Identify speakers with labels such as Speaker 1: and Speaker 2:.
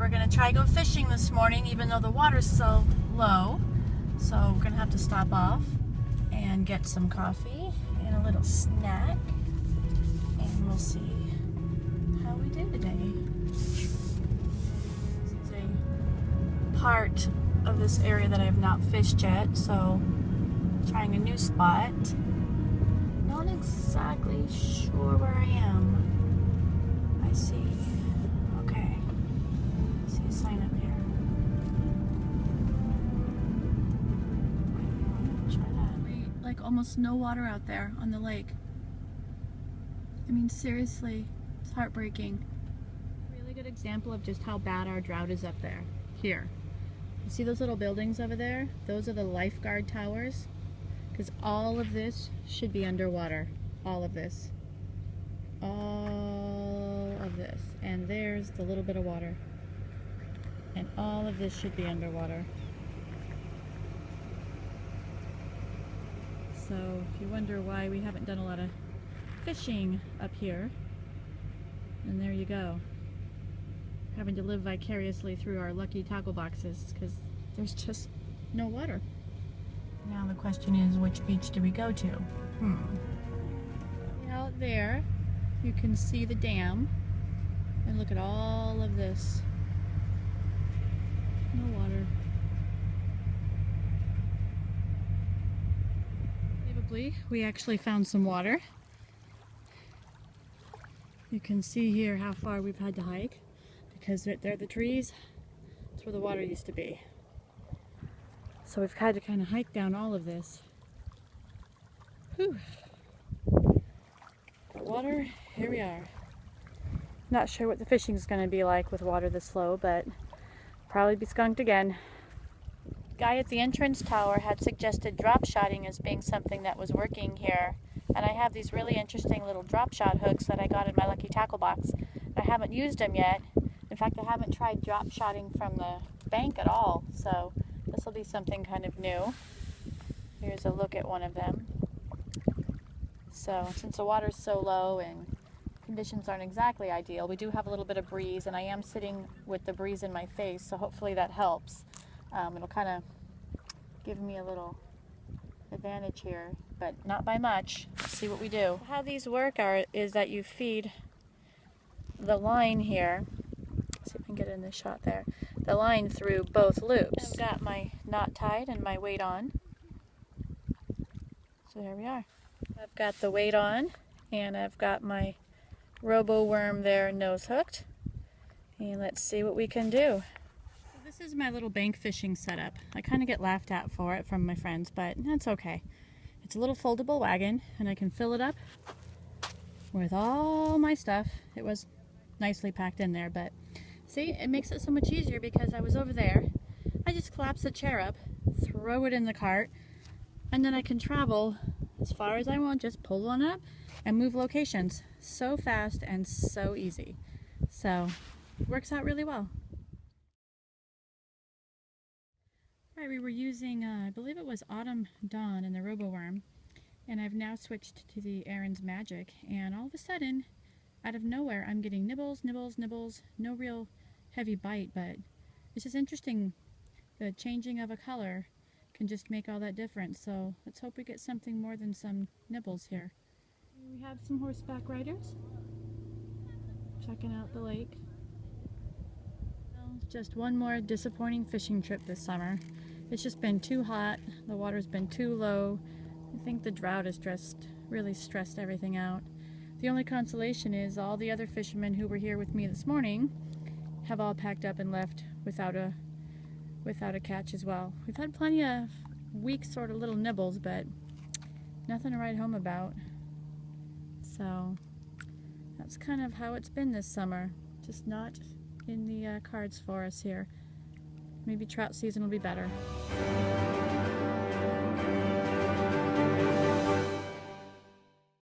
Speaker 1: we're gonna try go fishing this morning, even though the water's so low. So we're gonna have to stop off and get some coffee and a little snack, and we'll see how we do today. This is a part of this area that I have not fished yet, so trying a new spot. Not exactly sure where I am. I see. Okay. I see a sign up here. Try that. Like almost no water out there on the lake. I mean, seriously, it's heartbreaking. Really good example of just how bad our drought is up there. Here. You see those little buildings over there? Those are the lifeguard towers. Because all of this should be underwater. All of this. All of this. And there's the little bit of water. And all of this should be underwater. So if you wonder why we haven't done a lot of fishing up here, then there you go. Having to live vicariously through our lucky tackle boxes because there's just no water. Now the question is, which beach do we go to? Out there, you can see the dam, and look at all of this. No water. Unbelievably, we actually found some water. You can see here how far we've had to hike, because right there are the trees. That's where the water used to be. So we've had to kind of hike down all of this. Whew. But water, here we are. Not sure what the fishing's going to be like with water this low, but probably be skunked again. Guy at the entrance tower had suggested drop shotting as being something that was working here. And I have these really interesting little drop shot hooks that I got in my lucky tackle box. I haven't used them yet. In fact, I haven't tried drop shotting from the bank at all. So this will be something kind of new. Here's a look at one of them. So since the water's so low and conditions aren't exactly ideal, we do have a little bit of breeze, and I am sitting with the breeze in my face, so hopefully that helps. It'll kind of give me a little advantage here, but not by much. Let's see what we do. How these work is that you feed the line here. See if I can get in the shot there. The line through both loops. I've got my knot tied and my weight on. So here we are. I've got the weight on, and I've got my robo worm there nose hooked. And let's see what we can do. So this is my little bank fishing setup. I kind of get laughed at for it from my friends, but that's okay. It's a little foldable wagon, and I can fill it up with all my stuff. It was nicely packed in there, but see, it makes it so much easier because I was over there. I just collapse the chair up, throw it in the cart, and then I can travel as far as I want, just pull one up and move locations. So fast and so easy. So, it works out really well. Alright, we were using, I believe it was Autumn Dawn in the RoboWorm, and I've now switched to the Aaron's Magic, and all of a sudden, out of nowhere, I'm getting nibbles, nibbles, nibbles, no real heavy bite, but it's just interesting. The changing of a color can just make all that difference, so let's hope we get something more than some nibbles here. We have some horseback riders checking out the lake. Well, just one more disappointing fishing trip this summer. It's just been too hot, the water's been too low. I think the drought has really stressed everything out. The only consolation is all the other fishermen who were here with me this morning have all packed up and left without a catch as well. We've had plenty of weak sort of little nibbles, but nothing to write home about. So that's kind of how it's been this summer. Just not in the cards for us here. Maybe trout season will be better.